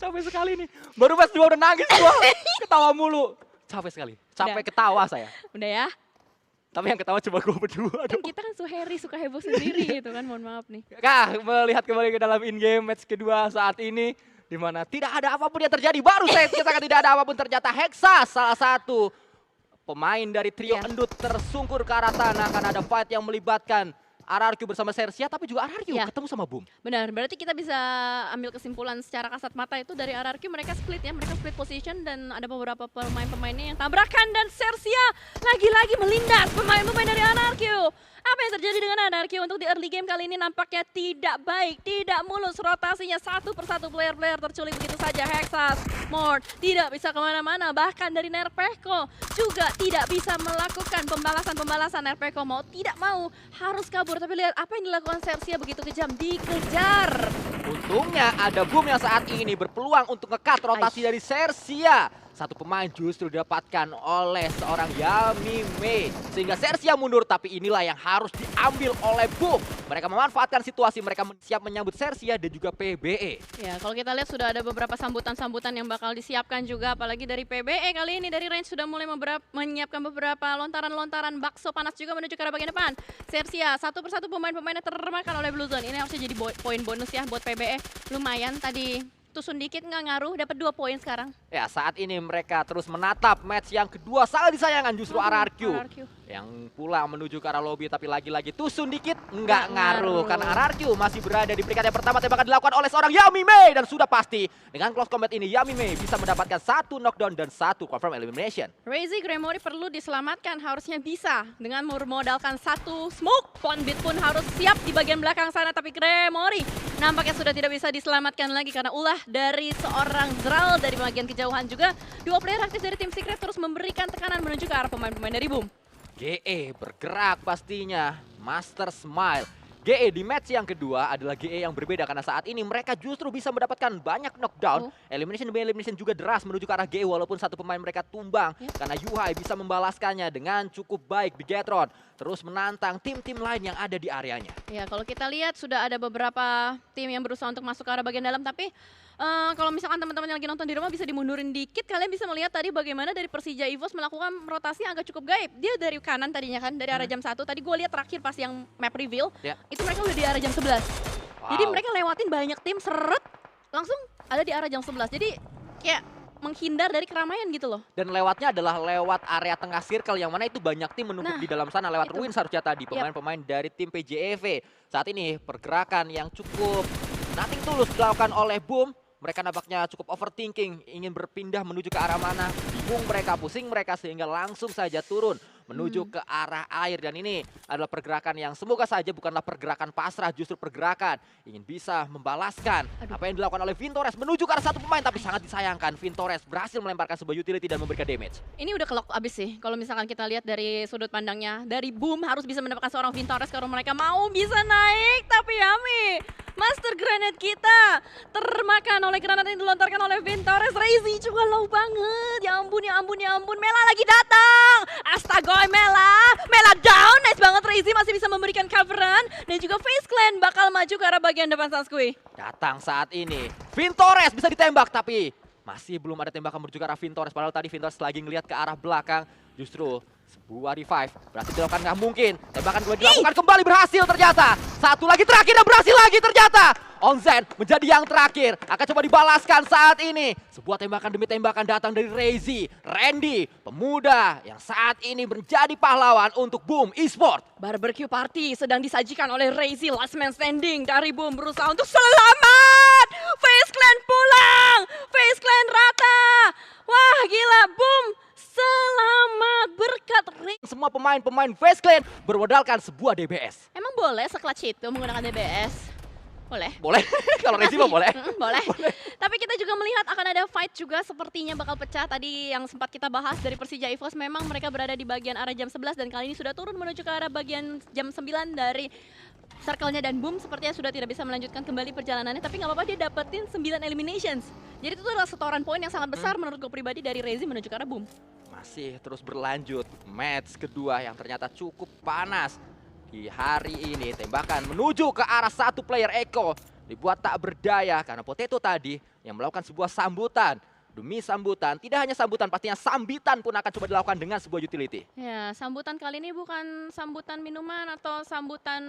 Capek sekali nih. Baru match 2 udah nangis gua. Ketawa mulu. Capek sekali. Capek Udah. ketawa saya. Udah ya. Tapi yang ketawa cuma gua berdua Kan dong. kita kan Suheri suka heboh sendiri gitu kan, mohon maaf nih. Kah, melihat kembali ke dalam in-game match kedua saat ini. Di mana tidak ada apapun yang terjadi. Baru saya katakan tidak ada apapun. Ternyata Hexa salah satu pemain dari trio Iya. endut tersungkur ke arah sana. Karena ada fight yang melibatkan RRQ bersama Sersia. Tapi juga RRQ Iya. ketemu sama Boom. Benar, berarti kita bisa ambil kesimpulan secara kasat mata itu dari RRQ mereka split ya, mereka split position dan ada beberapa pemain-pemainnya yang tabrakan dan Sersia lagi-lagi melindas pemain-pemain dari RRQ. Apa yang terjadi dengan RRQ untuk di early game kali ini nampaknya tidak baik, tidak mulus rotasinya satu persatu player-player terculik begitu saja. Hexas, Mord tidak bisa kemana-mana, bahkan dari Nerpeko juga tidak bisa melakukan pembalasan-pembalasan. Nerpeko mau tidak mau harus kabur, tapi lihat apa yang dilakukan Sersia begitu kejam, dikejar. Untungnya ada Boom yang saat ini berpeluang untuk nge-cut rotasi dari Sersia. Satu pemain justru didapatkan oleh seorang Yami Mei. Sehingga Sersia mundur, tapi inilah yang harus diambil oleh Boom. Mereka memanfaatkan situasi, mereka siap menyambut Sersia dan juga PBE. Ya, kalau kita lihat sudah ada beberapa sambutan-sambutan yang bakal disiapkan juga, apalagi dari PBE kali ini dari range sudah mulai menyiapkan beberapa lontaran-lontaran bakso panas juga menuju ke arah bagian depan. Sersia, satu persatu pemain-pemainnya termakan oleh Blue Zone. Ini harusnya jadi poin bonus ya buat PBE. Lumayan tadi tusun dikit nggak ngaruh, dapat 2 poin sekarang. Ya, saat ini mereka terus menatap match yang kedua. Sangat disayangkan justru RRQ. Yang pulang menuju ke arah lobby, tapi lagi-lagi tusun dikit nggak ngaruh. Karena RRQ masih berada di peringkat yang pertama. Tembakan dilakukan oleh seorang Yami Mei. Dan sudah pasti dengan close combat ini Yami Mei bisa mendapatkan 1 knockdown dan 1 confirm elimination. Razy Gremory perlu diselamatkan, harusnya bisa dengan memodalkan 1 smoke. Fonbit pun harus siap di bagian belakang sana, tapi Gremory nampaknya sudah tidak bisa diselamatkan lagi karena ulah dari seorang Zral dari bagian kejauhan juga. 2 player aktif dari tim Secret terus memberikan tekanan menuju ke arah pemain-pemain dari Boom. GE bergerak pastinya, Master Smile. GE di match yang kedua adalah GE yang berbeda karena saat ini mereka justru bisa mendapatkan banyak knockdown. Elimination demi elimination juga deras menuju ke arah GE walaupun satu pemain mereka tumbang. Karena Yuhai bisa membalaskannya dengan cukup baik di Getron. Terus menantang tim-tim lain yang ada di areanya. Ya, kalau kita lihat sudah ada beberapa tim yang berusaha untuk masuk ke arah bagian dalam, tapi kalau misalkan teman-teman yang lagi nonton di rumah bisa dimundurin dikit, kalian bisa melihat tadi bagaimana dari Persija EVOS melakukan rotasi yang agak cukup gaib. Dia dari kanan tadinya kan, dari arah jam 1. Tadi gue lihat terakhir pas yang map reveal, itu mereka udah di arah jam 11. Jadi mereka lewatin banyak tim, seret, langsung ada di arah jam 11. Jadi kayak menghindar dari keramaian gitu loh. Dan lewatnya adalah lewat area tengah circle yang mana itu banyak tim menumpuk di dalam sana lewat itu. Ruins harusnya tadi pemain-pemain dari tim PJEV. Saat ini pergerakan yang cukup nothing tulus dilakukan oleh Boom. Mereka nampaknya cukup overthinking, ingin berpindah menuju ke arah mana. Bingung mereka, pusing mereka sehingga langsung saja turun menuju ke arah air. Dan ini adalah pergerakan yang semoga saja bukanlah pergerakan pasrah, justru pergerakan ingin bisa membalaskan apa yang dilakukan oleh Vintores menuju ke arah satu pemain. Tapi sangat disayangkan, Vintores berhasil melemparkan sebuah utility dan memberikan damage. Ini udah kelok abis sih, kalau misalkan kita lihat dari sudut pandangnya. Dari Boom harus bisa mendapatkan seorang Vintores kalau mereka mau bisa naik. Tapi Yami, Master Granate kita termakan oleh granat yang dilontarkan oleh Vintores. Razy juga low banget, ya ampun, ya ampun, ya ampun. Mela lagi datang, astagoy Mela down, nice banget. Razy masih bisa memberikan coveran. Dan juga Face Clan bakal maju ke arah bagian depan Sanskui. Datang saat ini, Vintores bisa ditembak tapi masih belum ada tembakan menuju ke arah Vintores. Padahal tadi Vintores lagi ngelihat ke arah belakang, justru sebuah revive berhasil dilakukan, nggak mungkin. Tembakan kedua dilakukan kembali, berhasil ternyata. Satu lagi terakhir dan berhasil lagi ternyata. Onzen menjadi yang terakhir, akan coba dibalaskan saat ini. Sebuah tembakan demi tembakan datang dari Razy, Randy, pemuda yang saat ini menjadi pahlawan untuk Boom Esports. Barbecue party sedang disajikan oleh Razy, last man standing dari Boom berusaha untuk selamat. Face Clan pulang, Face Clan rata. Wah gila, Boom selamat berkat Razy. Semua pemain-pemain Face Clan bermodalkan sebuah DBS. Emang boleh seclutch itu menggunakan DBS? Boleh. Boleh, kalau Razy mah boleh. Boleh. Tapi kita juga melihat akan ada fight juga sepertinya bakal pecah. Tadi yang sempat kita bahas dari Persija EVOS, memang mereka berada di bagian arah jam 11 dan kali ini sudah turun menuju ke arah bagian jam 9 dari circle-nya, dan Boom sepertinya sudah tidak bisa melanjutkan kembali perjalanannya. Tapi nggak apa-apa, dia dapetin 9 eliminations. Jadi itu adalah setoran poin yang sangat besar menurut gue pribadi dari Razy menuju ke arah Boom. Masih terus berlanjut match kedua yang ternyata cukup panas di hari ini. Tembakan menuju ke arah satu player Eko. dibuat tak berdaya karena Potato tadi yang melakukan sebuah sambutan. Demi sambutan, tidak hanya sambutan, pastinya sambitan pun akan coba dilakukan dengan sebuah utility. Ya, sambutan kali ini bukan sambutan minuman atau sambutan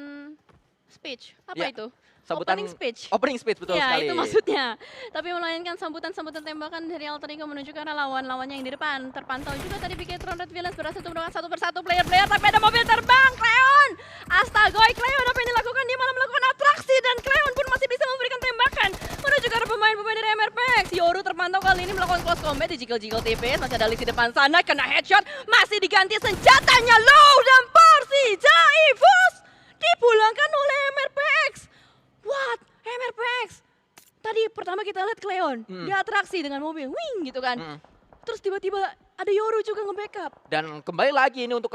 speech. Apa Ya, itu? Sambutan Opening speech. Opening speech, betul Ya, sekali. itu maksudnya. Tapi melainkan sambutan-sambutan tembakan dari Alter Ego menuju ke arah lawan-lawannya yang di depan. Terpantau juga tadi Bigetron Red Villains berhasil untuk melakukan satu persatu player-player, tapi ada mobil terbang, Cleon! Astagoy, Cleon apa yang dilakukan? Dia malah melakukan atraksi dan Cleon pun masih bisa memberikan tembakan menuju ke arah pemain-pemain dari MRPX. Yoru terpantau kali ini melakukan close combat di jiggle-jiggle TPS, masih ada Lis di depan sana, kena headshot, masih diganti senjatanya low dan Persija Evos dipulangkan oleh MRPX. What? MRPX. Tadi pertama kita lihat Cleon, dia atraksi dengan mobil, wing gitu kan. Terus tiba-tiba ada Yoru juga nge-backup. Dan kembali lagi ini untuk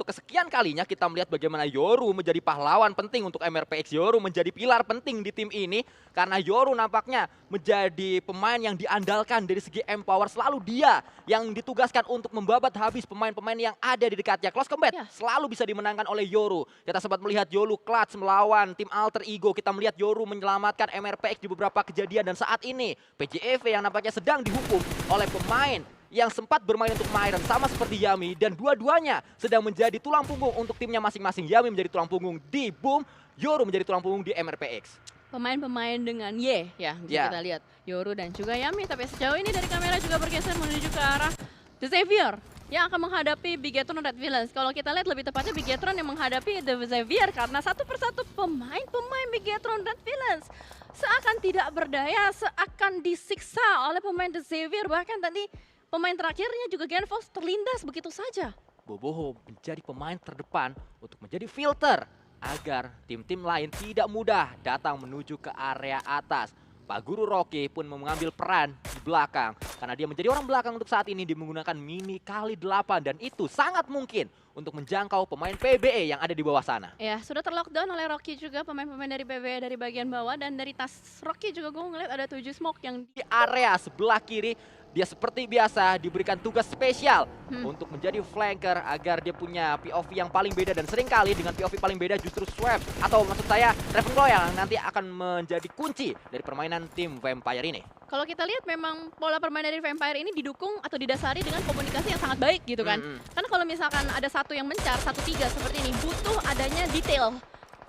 kesekian kalinya kita melihat bagaimana Yoru menjadi pahlawan penting untuk MRPX. Yoru menjadi pilar penting di tim ini karena Yoru nampaknya menjadi pemain yang diandalkan dari segi empower. Selalu dia yang ditugaskan untuk membabat habis pemain-pemain yang ada di dekatnya. Close combat selalu bisa dimenangkan oleh Yoru. Kita sempat melihat Yoru clutch melawan tim Alter Ego. Kita melihat Yoru menyelamatkan MRPX di beberapa kejadian dan saat ini PJEV yang nampaknya sedang dihukum oleh pemain yang sempat bermain untuk Myron sama seperti Yami dan dua-duanya sedang menjadi tulang punggung untuk timnya masing-masing. Yami menjadi tulang punggung di Boom, Yoru menjadi tulang punggung di MRPX. Pemain-pemain dengan Y ya, bisa kita lihat Yoru dan juga Yami, tapi sejauh ini dari kamera juga bergeser menuju ke arah The Xavier yang akan menghadapi Bigetron Red Villains. Kalau kita lihat lebih tepatnya Bigetron yang menghadapi The Xavier karena satu persatu pemain Bigetron Red Villains seakan tidak berdaya, seakan disiksa oleh pemain The Xavier. Bahkan tadi pemain terakhirnya juga Genfox terlindas begitu saja. Boboho menjadi pemain terdepan untuk menjadi filter agar tim-tim lain tidak mudah datang menuju ke area atas. Pak Guru Rocky pun mengambil peran di belakang karena dia menjadi orang belakang untuk saat ini. Dia menggunakan mini kali 8 dan itu sangat mungkin untuk menjangkau pemain PBE yang ada di bawah sana. Ya, sudah terlockdown oleh Rocky juga pemain-pemain dari PBE dari bagian bawah, dan dari tas Rocky juga gue ngeliat ada 7 smoke yang di area sebelah kiri. Dia seperti biasa diberikan tugas spesial untuk menjadi flanker agar dia punya POV yang paling beda, dan seringkali dengan POV paling beda justru Swap atau maksud saya Ravenclaw yang nanti akan menjadi kunci dari permainan tim Vampire ini. Kalau kita lihat memang pola permainan dari Vampire ini didukung atau didasari dengan komunikasi yang sangat baik gitu kan. Karena kalau misalkan ada satu yang mencar, 1-3 seperti ini, butuh adanya detail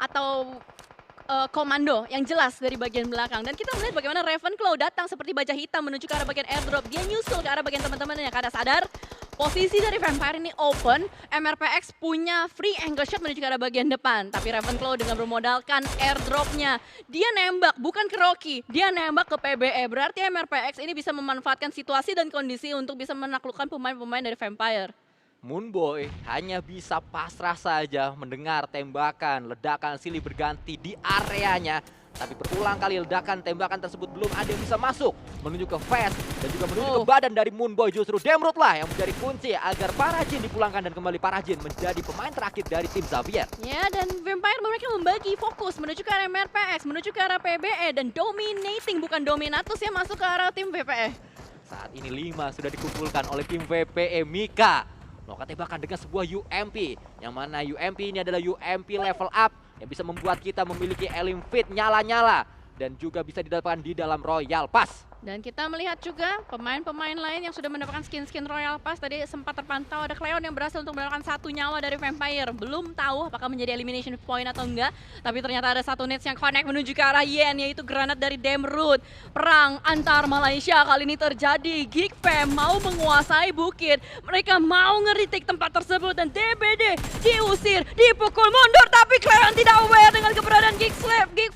atau komando yang jelas dari bagian belakang. Dan kita melihat bagaimana Ravenclaw datang seperti baja hitam menuju ke arah bagian airdrop. Dia nyusul ke arah bagian teman-temannya karena sadar posisi dari Vampire ini open. MRPX punya free angle shot menuju ke arah bagian depan. Tapi Ravenclaw dengan bermodalkan airdropnya, dia nembak bukan ke Rocky, dia nembak ke PBE. Berarti MRPX ini bisa memanfaatkan situasi dan kondisi untuk bisa menaklukkan pemain-pemain dari Vampire. Moonboy hanya bisa pasrah saja mendengar tembakan, ledakan silih berganti di areanya. Tapi berulang kali ledakan tembakan tersebut belum ada yang bisa masuk menuju ke Fast dan juga menuju ke badan dari Moonboy. Justru Demrut lah yang menjadi kunci agar Parajin dipulangkan dan kembali Parajin menjadi pemain terakhir dari tim Xavier. Ya, dan Vampire mereka membagi fokus menuju ke arah MRPX, menuju ke arah PBE, dan dominating bukan dominatus ya masuk ke arah tim VPE. Saat ini 5 sudah dikumpulkan oleh tim VPE. Mika melakukan tembakan dengan sebuah UMP, yang mana UMP ini adalah UMP level up yang bisa membuat kita memiliki Elim Fit nyala-nyala dan juga bisa didapatkan di dalam Royal Pass. Dan kita melihat juga pemain-pemain lain yang sudah mendapatkan skin-skin Royal Pass. Tadi sempat terpantau ada Cleon yang berhasil untuk mendapatkan 1 nyawa dari Vampire. Belum tahu apakah menjadi elimination point atau enggak. Tapi ternyata ada 1 nades yang connect menuju ke arah Yen, yaitu granat dari Demrut. Perang antar Malaysia kali ini terjadi. Geek Fam mau menguasai bukit. Mereka mau ngeritik tempat tersebut dan DBD diusir, dipukul mundur. Tapi Cleon tidak aware dengan keberadaan Geek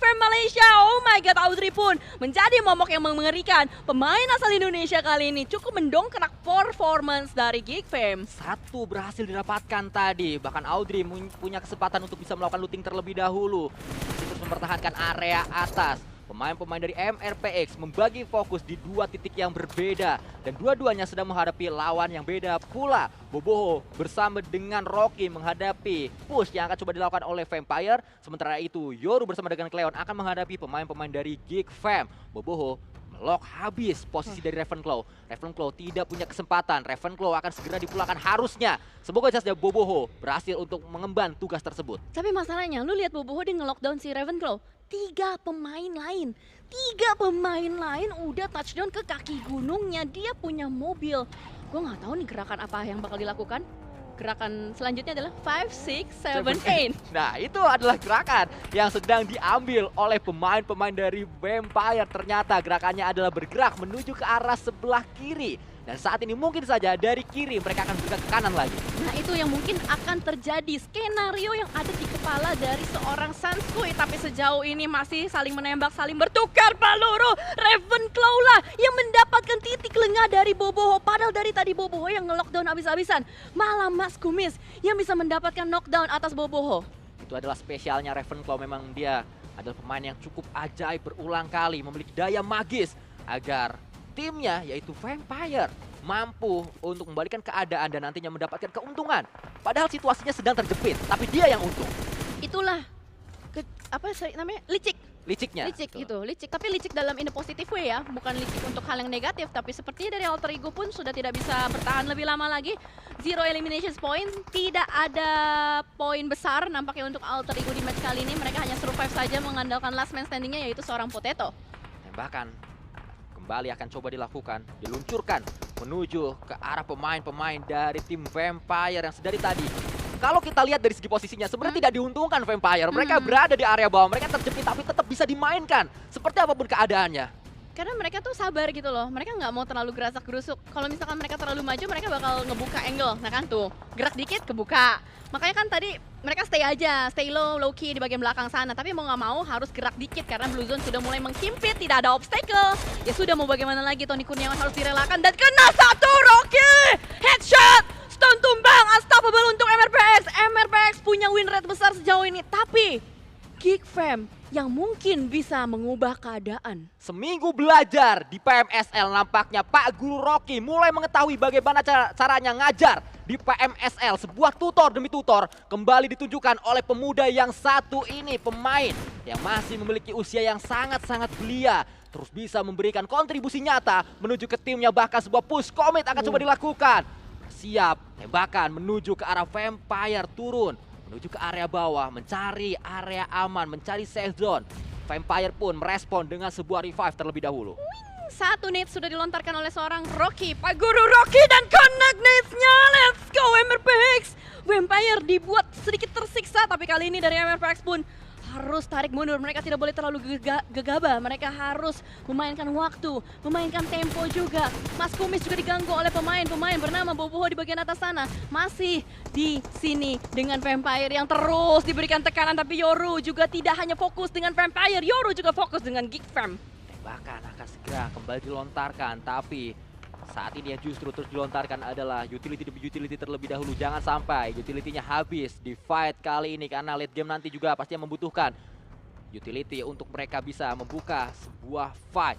Fam Malaysia. Oh my god, Audrey pun menjadi momok yang mengerikan. Pemain asal Indonesia kali ini cukup mendongkrak performance dari Geek Fam. 1 berhasil didapatkan tadi. Bahkan Audrey punya kesempatan untuk bisa melakukan looting terlebih dahulu. Terus mempertahankan area atas. Pemain-pemain dari MRPX membagi fokus di 2 titik yang berbeda. Dan dua-duanya sedang menghadapi lawan yang beda pula. Boboho bersama dengan Rocky menghadapi push yang akan coba dilakukan oleh Vampire. Sementara itu Yoru bersama dengan Cleon akan menghadapi pemain-pemain dari Geek Fam. Boboho lock habis posisi dari Ravenclaw. Ravenclaw tidak punya kesempatan. Ravenclaw akan segera dipulangkan harusnya. Semoga saja Boboho berhasil untuk mengemban tugas tersebut. Tapi masalahnya, lu lihat Boboho di nge-lockdown si Ravenclaw. 3 pemain lain udah touchdown ke kaki gunungnya. Dia punya mobil. Gue nggak tahu nih gerakan apa yang bakal dilakukan. Gerakan selanjutnya adalah 5, 6, 7, 8. Nah, itu adalah gerakan yang sedang diambil oleh pemain-pemain dari Vampire. Ternyata gerakannya adalah bergerak menuju ke arah sebelah kiri. Dan saat ini mungkin saja dari kiri mereka akan bergerak ke kanan lagi. Nah, itu yang mungkin akan terjadi. Skenario yang ada di kepala dari seorang Sansui. Tapi sejauh ini masih saling menembak, saling bertukar peluru. Ravenclaw lah yang mendapatkan titik lengah dari Boboho. Padahal dari tadi Boboho yang nge-lockdown habis-habisan. Malah Mas Kumis yang bisa mendapatkan knockdown atas Boboho. Itu adalah spesialnya Ravenclaw. Memang dia adalah pemain yang cukup ajaib, berulang kali memiliki daya magis agar timnya yaitu Vampire mampu untuk membalikan keadaan dan nantinya mendapatkan keuntungan. Padahal situasinya sedang terjepit, tapi dia yang untung. Itulah namanya Liciknya. licik Betul. gitu, licik. Tapi licik dalam in a positive way ya, bukan licik untuk hal yang negatif. Tapi sepertinya dari Alter Ego pun sudah tidak bisa bertahan lebih lama lagi. 0 elimination point, tidak ada poin besar nampaknya untuk Alter Ego di match kali ini. Mereka hanya survive saja mengandalkan last man standingnya yaitu seorang Potato. Tembakan kembali akan coba dilakukan, diluncurkan menuju ke arah pemain-pemain dari tim Vampire yang sedari tadi. Kalau kita lihat dari segi posisinya sebenarnya tidak diuntungkan Vampire. Mereka berada di area bawah, mereka terjepit tapi tetap bisa dimainkan seperti apapun keadaannya. Karena mereka tuh sabar gitu loh, mereka nggak mau terlalu gerasak gerusuk. Kalau misalkan mereka terlalu maju, mereka bakal ngebuka angle. Nah kan tuh, gerak dikit kebuka. Makanya kan tadi mereka stay low key di bagian belakang sana. Tapi mau nggak mau harus gerak dikit karena Blue Zone sudah mulai menghimpit, tidak ada obstacle. Ya sudah, mau bagaimana lagi, Tony Kurniawan harus direlakan dan kena satu Rocky! Headshot! Stone tumbang, unstoppable untuk MRPX. MRPX punya win rate besar sejauh ini, tapi Geek Fam yang mungkin bisa mengubah keadaan. Seminggu belajar di PMSL, nampaknya Pak Guru Rocky mulai mengetahui bagaimana caranya ngajar di PMSL. Sebuah tutor demi tutor kembali ditunjukkan oleh pemuda yang satu ini. Pemain yang masih memiliki usia yang sangat-sangat belia, terus bisa memberikan kontribusi nyata menuju ke timnya. Bahkan sebuah push commit akan coba dilakukan. Siap, tembakan menuju ke arah Vampire, turun menuju ke area bawah, mencari area aman, mencari safe zone. Vampire pun merespon dengan sebuah revive terlebih dahulu. Satu nade sudah dilontarkan oleh seorang Rocky, Pak Guru Rocky, dan connect nades-nya. Let's go MRPX. Vampire dibuat sedikit tersiksa, tapi kali ini dari MRPX pun harus tarik mundur. Mereka tidak boleh terlalu gegabah. Mereka harus memainkan waktu, memainkan tempo juga. Mas Kumis juga diganggu oleh pemain bernama Boboho di bagian atas sana. Masih di sini dengan Vampire yang terus diberikan tekanan. Tapi Yoru juga tidak hanya fokus dengan Vampire, Yoru juga fokus dengan Geek Fam. Tembakan akan segera kembali dilontarkan, tapi saat ini yang justru terus dilontarkan adalah utility demi utility terlebih dahulu. Jangan sampai utility-nya habis di fight kali ini, karena late game nanti juga pastinya membutuhkan utility untuk mereka bisa membuka sebuah fight.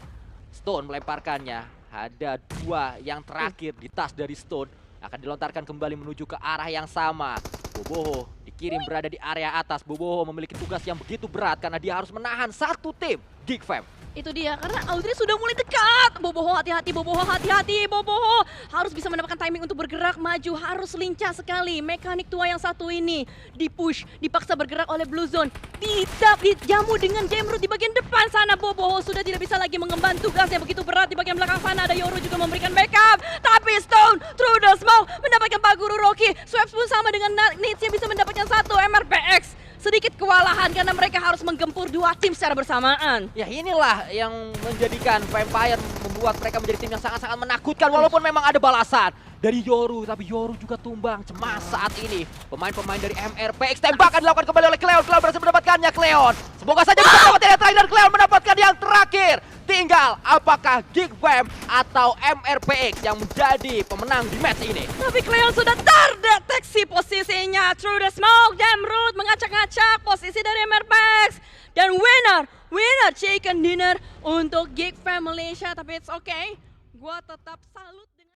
Stone melemparkannya, ada 2 yang terakhir di tas dari Stone, akan dilontarkan kembali menuju ke arah yang sama. Boboho dikirim berada di area atas. Boboho memiliki tugas yang begitu berat karena dia harus menahan satu tim Geek Fam. Itu dia, karena Audrey sudah mulai dekat. Boboho hati-hati, Boboho hati-hati, Boboho harus bisa mendapatkan timing untuk bergerak maju, harus lincah sekali. Mekanik tua yang satu ini dipush, dipaksa bergerak oleh Blue Zone. Tidak dijamu dengan game root di bagian depan sana. Boboho sudah tidak bisa lagi mengemban tugasnya begitu berat. Di bagian belakang sana ada Yoru juga memberikan backup. Tapi Stone through the smoke mendapatkan Pak Guru Rocky. Swaps pun sama dengan Nades yang bisa mendapatkan satu. MRPX sedikit kewalahan karena mereka harus menggempur 2 tim secara bersamaan. Ya inilah yang menjadikan Vampire membuat mereka menjadi tim yang sangat-sangat menakutkan. Walaupun memang ada balasan dari Yoru, tapi Yoru juga tumbang. Cemas saat ini pemain-pemain dari MRPX. Tembakan dilakukan kembali oleh Cleon. Cleon berhasil mendapatkannya. Cleon semoga saja bisa mendapatkan yang terakhir, dan Cleon mendapatkan yang terakhir. Tinggal apakah Geek Fam atau MRPX yang menjadi pemenang di match ini. Tapi Cleon sudah terdeteksi posisinya. Through the smoke, Damn Root mengacak-ngacak posisi dari MRPX. Dan winner chicken dinner untuk Geek Fam Malaysia. Tapi it's okay, gua tetap salut.